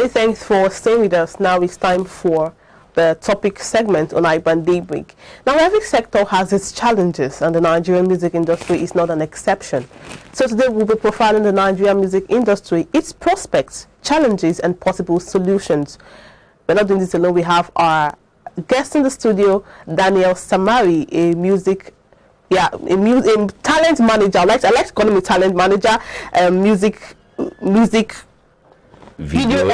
Many thanks for staying with us. Now it's time for the topic segment on iBrandTV. Now, every sector has its challenges, and the Nigerian music industry is not an exception. So today we'll be profiling the Nigerian music industry, its prospects, challenges, and possible solutions. We're not doing this alone. We have our guest in the studio, Daniel Samari, a talent manager. I like to call him a talent manager, music video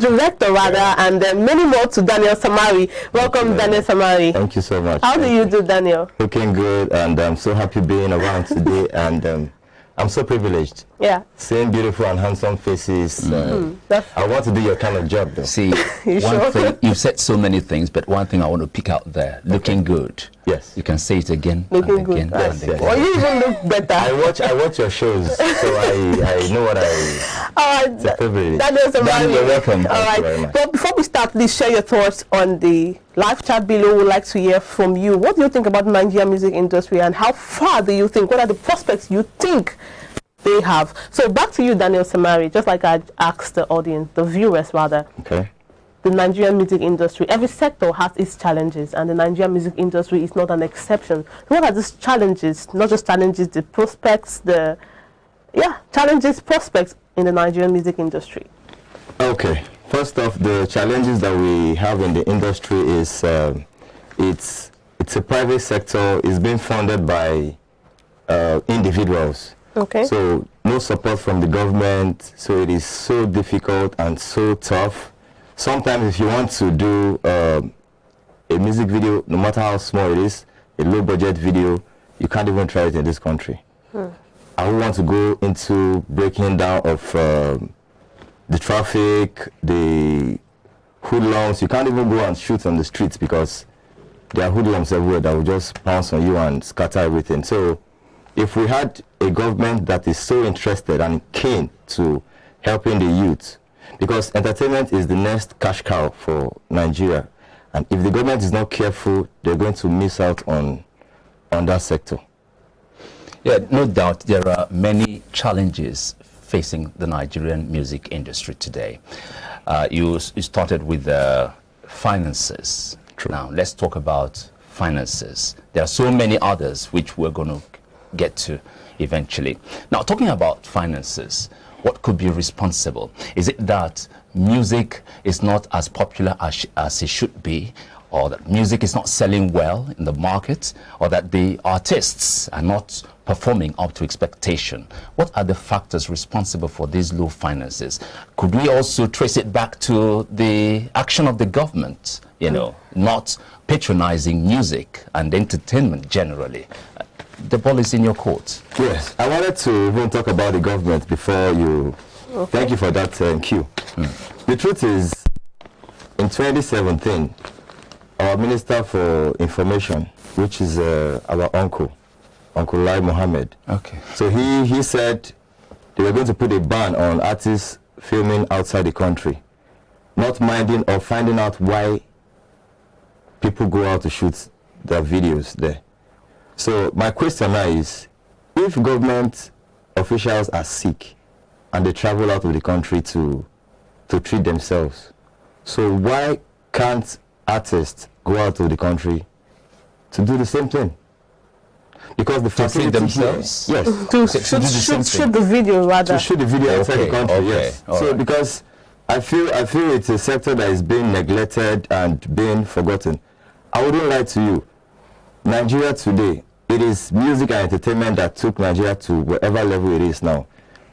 director rather, and many more to Daniel Samari. Welcome, Daniel Samari. Thank you so much. How do you do, Daniel? Looking good, and I'm so happy being around today, and I'm so privileged. Yeah. Seeing beautiful and handsome faces. I want to do your kind of job, though. See, thing, you've said so many things, but one thing I want to pick out there, looking good. Yes. You can say it again. Looking good. Again, yes. Well, you even look better. I watch your shows, so I know what it's a privilege. Daniel, you're welcome. All right. But before we start, please share your thoughts on the live chat below. We'd like to hear from you. What do you think about the Nigerian music industry, and how far do you think? What are the prospects you think they have? So back to you, Daniel Samari. Just like I asked the audience, the viewers rather. Okay. The Nigerian music industry, every sector has its challenges, and the Nigerian music industry is not an exception. What are these challenges? Not just challenges, the prospects, challenges, prospects in the Nigerian music industry. Okay. First off, the challenges that we have in the industry is it's a private sector. It's being funded by individuals. Okay. So no support from the government. So it is so difficult and so tough. Sometimes if you want to do a music video, no matter how small it is, a low budget video, you can't even try it in this country. I would want to go into breaking down of the traffic, the hoodlums. You can't even go and shoot on the streets because there are hoodlums everywhere that will just pounce on you and scatter everything. So if we had a government that is so interested and keen to helping the youth, because entertainment is the next cash cow for Nigeria, and if the government is not careful, they're going to miss out on that sector. Yeah, no doubt there are many challenges facing the Nigerian music industry today. You started with finances. True. Now let's talk about finances. There are so many others which we're going to get to eventually. Now, talking about finances, what could be responsible? Is it that music is not as popular as it should be, or that music is not selling well in the market, or that the artists are not performing up to expectation? What are the factors responsible for these low finances? Could we also trace it back to the action of the government, not patronizing music and entertainment generally? The ball is in your court. Yes, I wanted to even talk about the government before you. Okay. Thank you for that cue. The truth is, in 2017, our Minister for Information, which is our Uncle Lai Mohammed. Okay. So he said they were going to put a ban on artists filming outside the country, not minding or finding out why people go out to shoot their videos there. So my question now is, if government officials are sick and they travel out of the country to treat themselves, so why can't artists go out of the country to do the same thing? Because the facility themselves? Yes. To shoot the video rather. To shoot the video outside the country, okay. Yes. All so right. Because I feel it's a sector that is being neglected and being forgotten. I wouldn't lie to you. Nigeria today, it is music and entertainment that took Nigeria to whatever level it is now.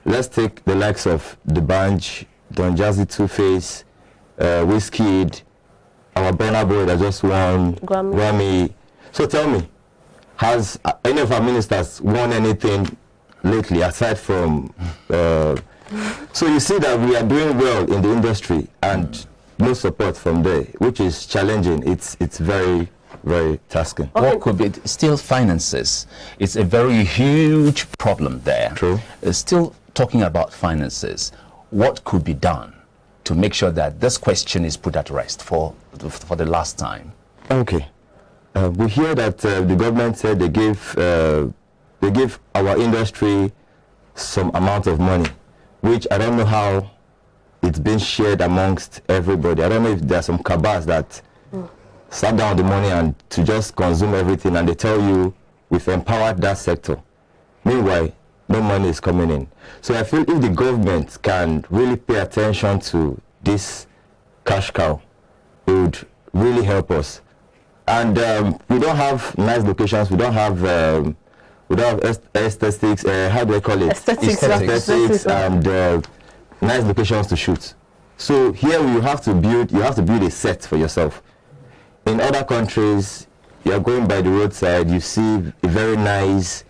Let's take the likes of The Bunch, Don Jazzy, Two-Face, Wizkid, our Burna Boy that just won Grammy. So tell me, has any of our ministers won anything lately aside from... So you see that we are doing well in the industry and no support from there, which is challenging. It's very... very tasking. Okay. What could be still finances? It's a very huge problem there. True. Still talking about finances, what could be done to make sure that this question is put at rest for the last time? Okay. We hear that the government said they give our industry some amount of money, which I don't know how it's been shared amongst everybody. I don't know if there are some cabals that sat down in the morning and to just consume everything, and they tell you we've empowered that sector. Meanwhile, no money is coming in. So I feel if the government can really pay attention to this cash cow, it would really help us. And we don't have nice locations. We don't have aesthetics. How do I call it? Aesthetics and nice locations to shoot. So here you have to build a set for yourself. In other countries, you are going by the roadside, you see a very nice.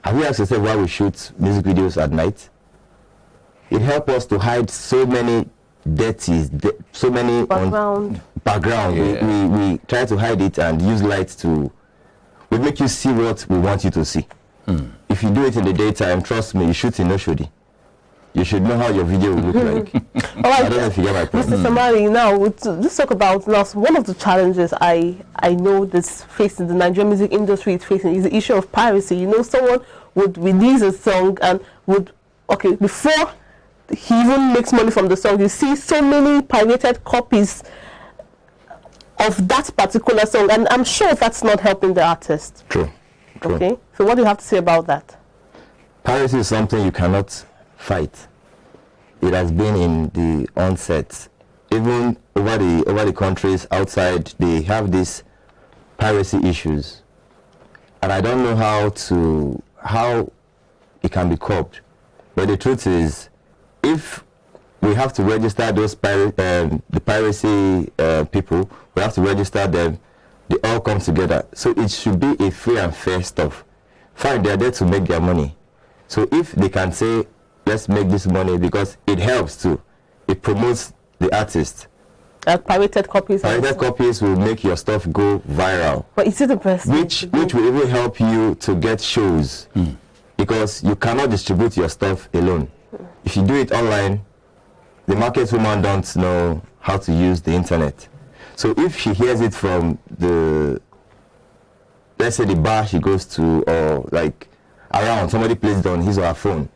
Have you asked yourself why we shoot music videos at night? It helps us to hide so many dirties, so many background. Yeah. We try to hide it and use lights to. We make you see what we want you to see. If you do it in the daytime, trust me, you shoot in Oshodi. You should know how your video will look like. All right, I don't know if you get my point. Mr. Samari, now let's talk about one of the challenges I know that's facing the Nigerian music industry is facing is the issue of piracy. You know, someone would release a song and before he even makes money from the song, you see so many pirated copies of that particular song, and I'm sure that's not helping the artist. True. Okay, so what do you have to say about that? Piracy is something you cannot fight. It has been in the onset. Even over the countries outside, they have these piracy issues, and I don't know how it can be curbed. But the truth is, if we have to register those the piracy people, we have to register them. They all come together. So it should be a free and fair stuff. Fine, they are there to make their money. So if they can say, let's make this money, because it helps too. It promotes the artist. Pirated copies. Pirated copies will make your stuff go viral. But is it the best? Which will even help you to get shows. Because you cannot distribute your stuff alone. If you do it online, the market woman don't know how to use the internet. So if she hears it from let's say the bar she goes to, or like around, somebody plays it on his or her phone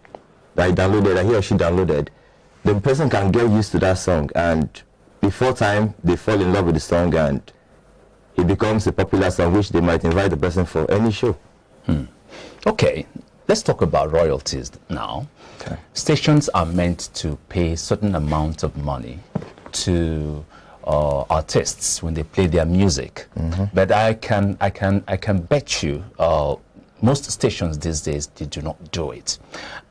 that he or she downloaded, the person can get used to that song, and before time they fall in love with the song and it becomes a popular song which they might invite the person for any show. Okay, let's talk about royalties now. Okay. Stations are meant to pay certain amount of money to artists when they play their music, but I can bet you most stations these days, they do not do it,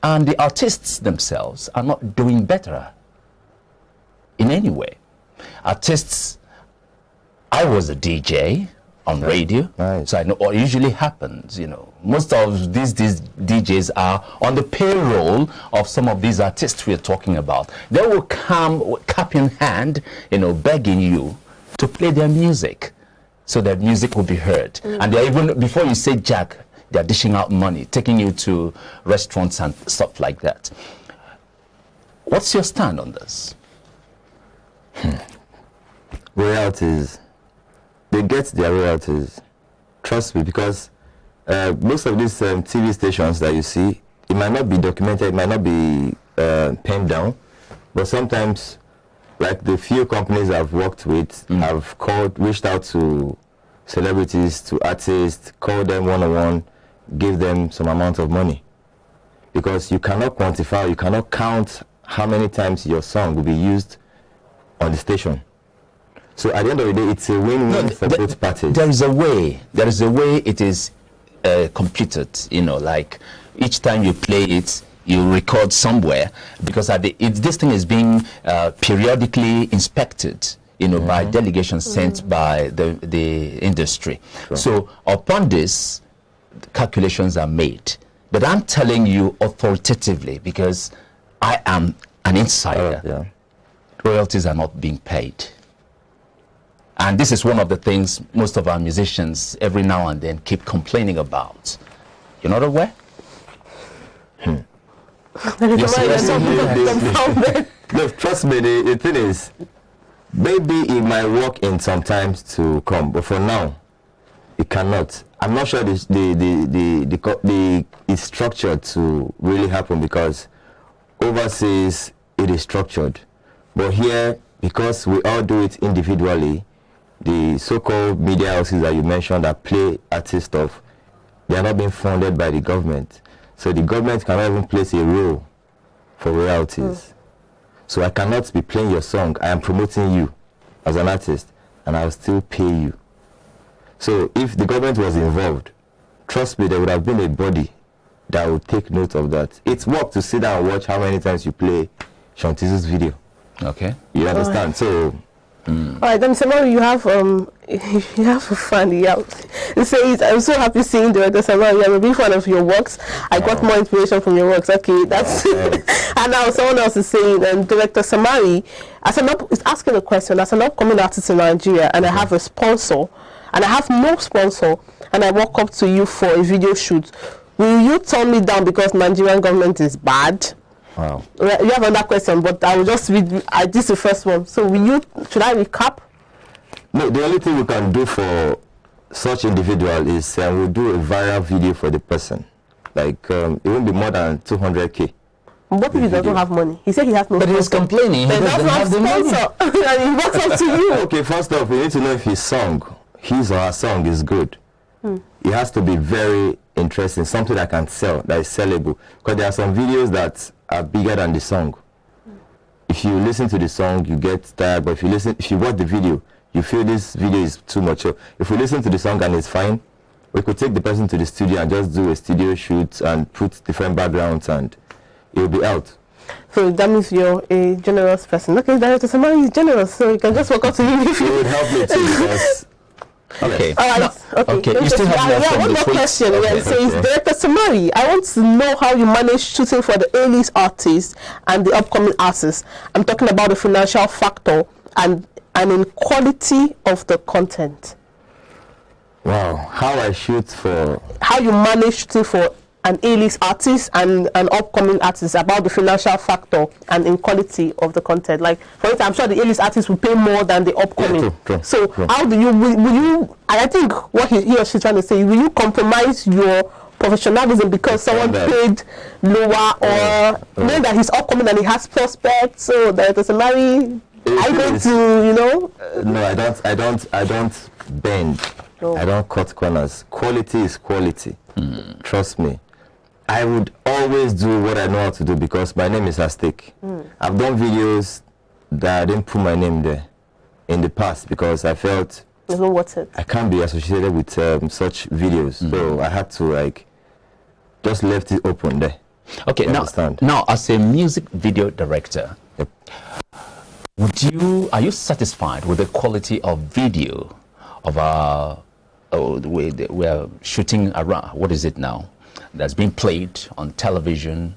and the artists themselves are not doing better in any way. Artists, I was a DJ on radio, nice. so I know what usually happens. You know, most of these DJs are on the payroll of some of these artists we are talking about. They will come cap in hand, you know, begging you to play their music so that music will be heard. And they're even, before you say jack, they're dishing out money, taking you to restaurants and stuff like that. What's your stand on this? Royalties. They get their royalties. Trust me, because most of these TV stations that you see, it might not be documented, it might not be penned down, but sometimes, like the few companies I've worked with, have reached out to celebrities, to artists, called them one-on-one, give them some amount of money. Because you cannot quantify, you cannot count how many times your song will be used on the station. So at the end of the day, it's a win-win for both parties. There is a way it is computed, you know, like each time you play it, you record somewhere, because this thing is being periodically inspected, you know, by delegations sent by the industry. Sure. So upon this, calculations are made. But I'm telling you authoritatively, because I am an insider, royalties are not being paid. And this is one of the things most of our musicians every now and then keep complaining about. You're not aware? No, trust me, the thing is, maybe it might work in some times to come, but for now, it cannot. I'm not sure it's structured to really happen, because overseas it is structured. But here, because we all do it individually, the so-called media houses that you mentioned that play artist stuff, they are not being funded by the government. So the government cannot even place a role for royalties. So I cannot be playing your song. I am promoting you as an artist, and I'll still pay you. So if the government was involved, trust me, there would have been a body that would take note of that. It's work to sit down and watch how many times you play Shantizu's video. Okay. You understand? So all right, then Samari, you have a fan. It says, I'm so happy seeing Director Samari. I'm a big fan of your works. I got more inspiration from your works. Okay, that's and now someone else is saying, Director Samari, is asking a question. As an upcoming artist in Nigeria, and I have a sponsor, and I have no sponsor, and I walk up to you for a video shoot, will you turn me down because Nigerian government is bad? wow. You have another question, but I will just read. This is the first one. So, should I recap? No, the only thing we can do for such individual is we'll do a viral video for the person. Like it won't be more than 200K. What if he doesn't have money? He said he has no. But he's complaining. He doesn't have the money. And he walks up to you. Okay, first off, we need to know if his or her song is good. It has to be very interesting, something that can sell, that is sellable. Because there are some videos that are bigger than the song. If you listen to the song, you get tired, but if you watch the video, you feel this video is too much. So if we listen to the song and it's fine, we could take the person to the studio and just do a studio shoot and put different backgrounds and it will be out. So that means you're a generous person. Okay, Director Samari is generous, so you can just walk up to him if you... It would help me too because... Okay. All right. Okay. You still have one more question. Okay. It says, Director Samari, I want to know how you manage shooting for the A-list artists and the upcoming artists. I'm talking about the financial factor and in quality of the content. Wow. How I shoot for... How you manage shooting for an A-list artist and an upcoming artist, about the financial factor and in quality of the content. Like, for instance, I'm sure the A-list artist will pay more than the upcoming. Yeah, true. So how do you, will you, I think what he or she's trying to say, will you compromise your professionalism because someone paid lower or knowing that he's upcoming and he has prospects, so that there's a marry, I going to, no, I don't bend. No. I don't cut corners. Quality is quality. Trust me. I would always do what I know how to do because my name is at stake. I've done videos that I didn't put my name there in the past because I felt I can't be associated with such videos. So I had to just left it open there. Okay, now as a music video director, are you satisfied with the quality of video of the way we are shooting around? What is it now? That's being played on television,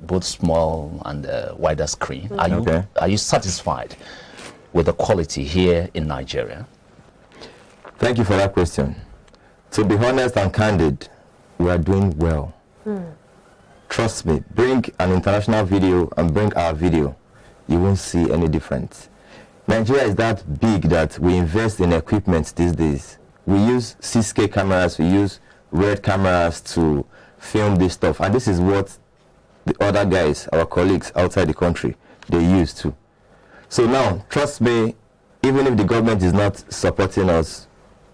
both small and wider screen. Are you satisfied with the quality here in Nigeria? Thank you for that question. To be honest and candid, we are doing well. Trust me, bring an international video and bring our video, you won't see any difference. Nigeria is that big that we invest in equipment these days. We use 6K cameras, we use red cameras to film this stuff, and this is what the other guys, our colleagues outside the country, they use too. So now, trust me, even if the government is not supporting us,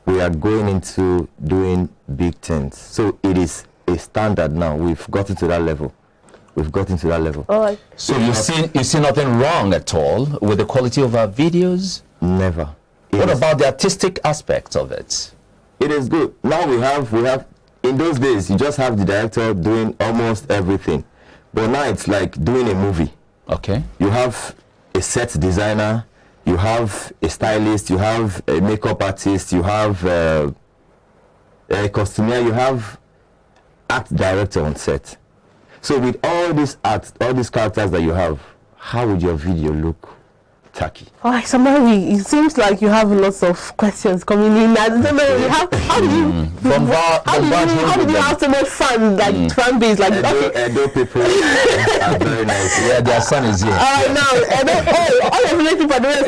we are going into doing big things. So it is a standard now. We've gotten to that level. All right. So you see nothing wrong at all with the quality of our videos? Never. What about the artistic aspect of it? It is good. Now we have in those days you just have the director doing almost everything. But now it's like doing a movie. Okay. You have a set designer, you have a stylist, you have a makeup artist, you have a costumier, you have art director on set. So with all these characters that you have, how would your video look tacky? All right, Samari, it seems like you have lots of questions coming in. I don't know, how do you have so much fun, fan base? Edo people are very nice. Yeah, their son is here. All right, now, all of the people are doing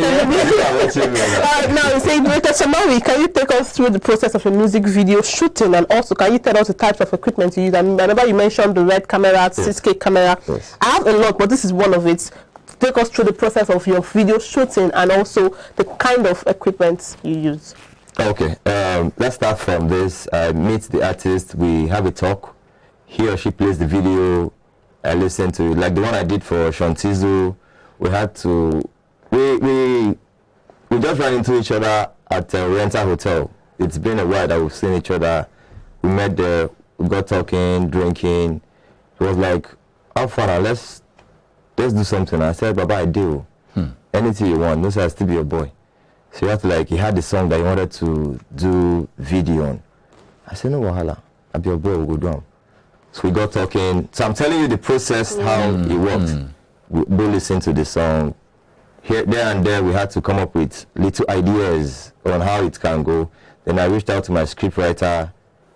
now, say, Director Samari, can you take us through the process of a music video shooting, and also can you tell us the types of equipment you use? I remember you mentioned the red camera, 6K camera. Yes. I have a lot, but this is one of it. take us through the process of your video shooting and also the kind of equipment you use. Okay, let's start from this. I meet the artist, we have a talk. He or she plays the video, I listen to it. Like the one I did for Shantizu, we had to, we just ran into each other at a rental hotel. It's been a while that we've seen each other. We met there, we got talking, drinking. It was like, how fun, let's do something. I said, Baba, I do. Anything you want, no, sir, I'll still be your boy. So you have to, like, he had the song that he wanted to do video on. I said, no wahala, I'll be your boy, we'll go down. So we got talking. So I'm telling you the process, how it worked. We both listened to the song. Here, there and there, we had to come up with little ideas on how it can go. Then I reached out to my scriptwriter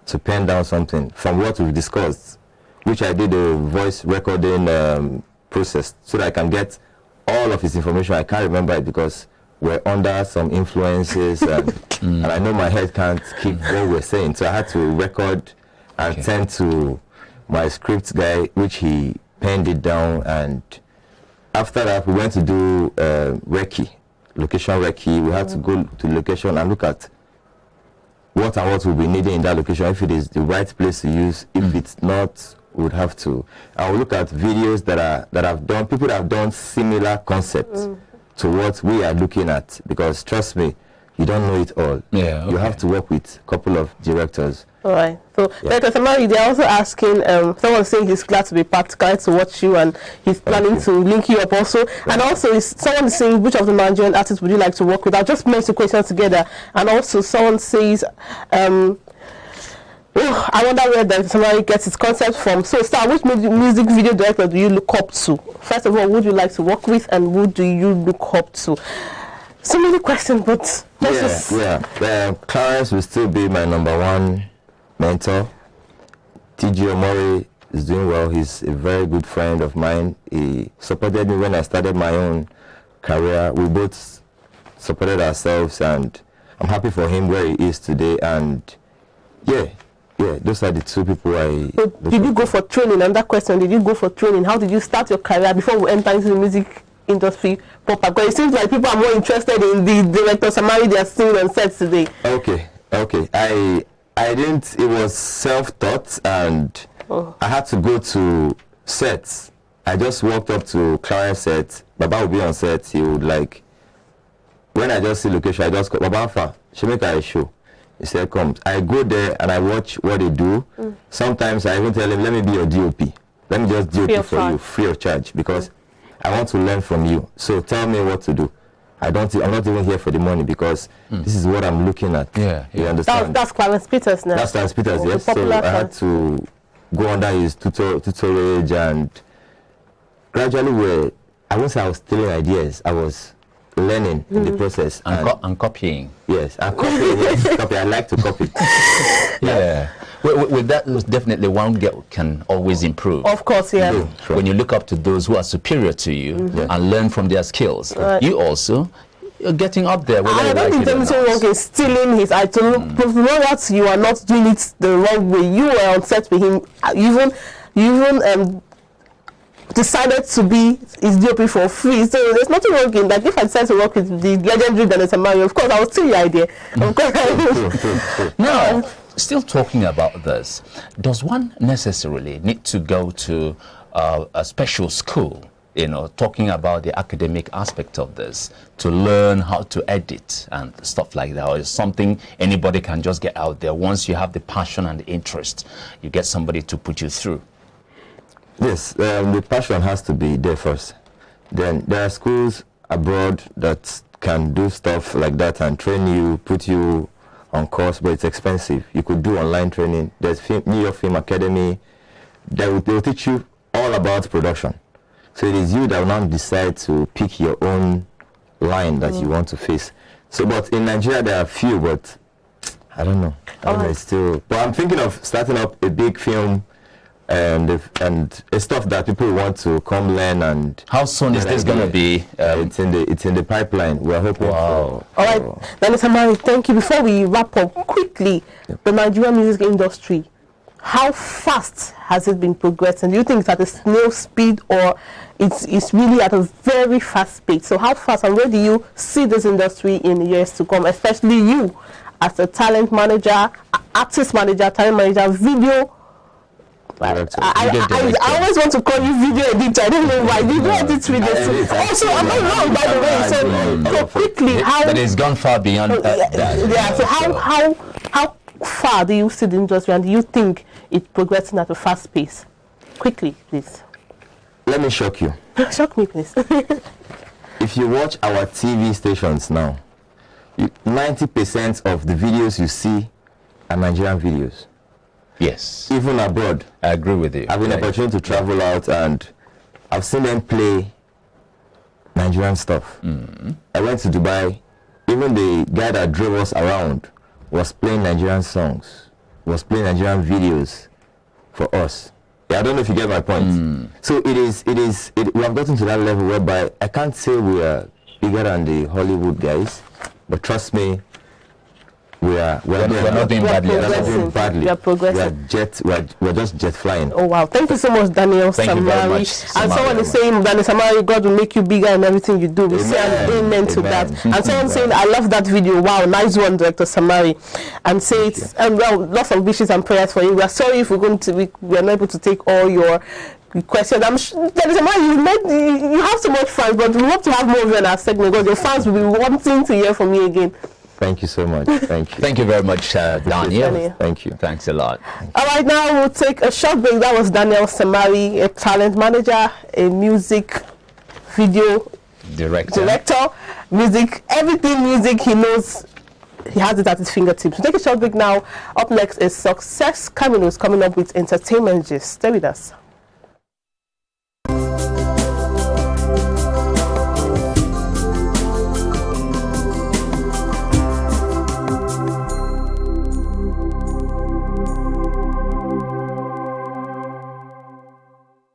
to pen down something from what we've discussed, which I did a voice recording process so that I can get all of his information. I can't remember it because we're under some influences and I know my head can't keep what we're saying. So I had to record and send to my script guy, which he penned it down. And after that, we went to do location recce. We had to go to the location and look at what and what we'll be needing in that location, if it is the right place to use. If it's not, we would have to. I will look at videos that have done, people that have done similar concepts to what we are looking at, because trust me, you don't know it all. You have to work with a couple of directors. All right. So, Dr. Samari, they're also asking, someone saying he's glad to be part, glad to watch you, and he's planning to link you up also. And also, someone is saying, which of the Nigerian artists would you like to work with? I'll just mix the questions together. And also, someone says, I wonder where Dr. Samari gets his concept from. So, Star, which music video director do you look up to? First of all, who would you like to work with, and who do you look up to? So many questions, but Clarence will still be my #1 mentor. TG Omori is doing well. He's a very good friend of mine. He supported me when I started my own career. We both supported ourselves, and I'm happy for him where he is today. And those are the two people I... So did you go for training? And that question, did you go for training? How did you start your career before we enter into the music industry proper? Because it seems like people are more interested in the director Samari they are seeing on set today. Okay. I didn't, it was self-taught, and I had to go to sets. I just walked up to Clarence set. Baba would be on set. He would like, when I just see location, I just call Baba Alpha, she make a show. He said, come. I go there and I watch what they do. Sometimes I even tell him, let me be your DOP. Let me just DOP for you, free of charge, because I want to learn from you. So tell me what to do. I'm not even here for the money, because this is what I'm looking at. You understand? That's Clarence Peters now. That's Clarence Peters, yes. So I had to go under his tutorage, and gradually I won't say I was stealing ideas. I was learning in the process. And copying. Yes, and copying. Yes, copy. I like to copy. With that, definitely one can always improve. Of course, Sure. When you look up to those who are superior to you and learn from their skills, you also are getting up there. I don't think Temitowo is stealing his item. That you are not doing it the wrong way. You were on set with him. You even decided to be his DOP for free. So there's nothing wrong in that. If I decided to work with the legendary Daniel Samari, of course I will steal your idea. Of course I will. Now, still talking about this, does one necessarily need to go to a special school, talking about the academic aspect of this, to learn how to edit and stuff like that? Or is something anybody can just get out there? Once you have the passion and the interest, you get somebody to put you through. Yes, the passion has to be there first. Then there are schools abroad that can do stuff like that and train you, put you on course, but it's expensive. You could do online training. There's New York Film Academy. They will teach you all about production. So it is you that will now decide to pick your own line that you want to face. So, but in Nigeria there are few, but I don't know. It's still. But I'm thinking of starting up a big film, and it's stuff that people want to come learn. And how soon is this going to be? It's in the pipeline. We're hoping. All right, then Samari, thank you. Before we wrap up quickly, the Nigerian music industry, how fast has it been progressing? Do you think it's at a snail speed, or it's really at a very fast pace? So how fast, and where do you see this industry in years to come, especially you as a talent manager, artist manager, talent manager, video? I always want to call you video editor. I don't know why. Video edit videos. Also, I'm not wrong, by the way. So quickly, how? But it's gone far beyond that. Yeah. So how far do you see the industry, and do you think it's progressing at a fast pace? Quickly, please. Let me shock you. Shock me, please. If you watch our TV stations now, 90% of the videos you see are Nigerian videos. Yes. Even abroad. I agree with you. I've been opportunity to travel out, and I've seen them play Nigerian stuff. I went to Dubai. Even the guy that drove us around was playing Nigerian songs, was playing Nigerian videos for us. Yeah, I don't know if you get my point. So we have gotten to that level whereby I can't say we are bigger than the Hollywood guys, but trust me, we're not doing badly. We are progressing. We're just jet flying. Oh wow! Thank you so much, Daniel Samari. And someone is saying, Daniel Samari, God will make you bigger in everything you do. We say an amen to that. And someone saying, I love that video. Wow, nice one, Director Samari. And say it's well, lots of wishes and prayers for you. We are sorry if we are not able to take all your questions. I'm sure, Daniel Samari, you have so much fans, but we hope to have more of you in our segment, because your fans will be wanting to hear from you again. Thank you so much. Thank you. Thank you very much, Daniel. Thank you. Thanks a lot. All right, now we'll take a short break. That was Daniel Samari, a talent manager, a music video director, music, everything music he knows. He has it at his fingertips. We'll take a short break now. Up next is Success Caminos coming up with entertainment gist. Stay with us.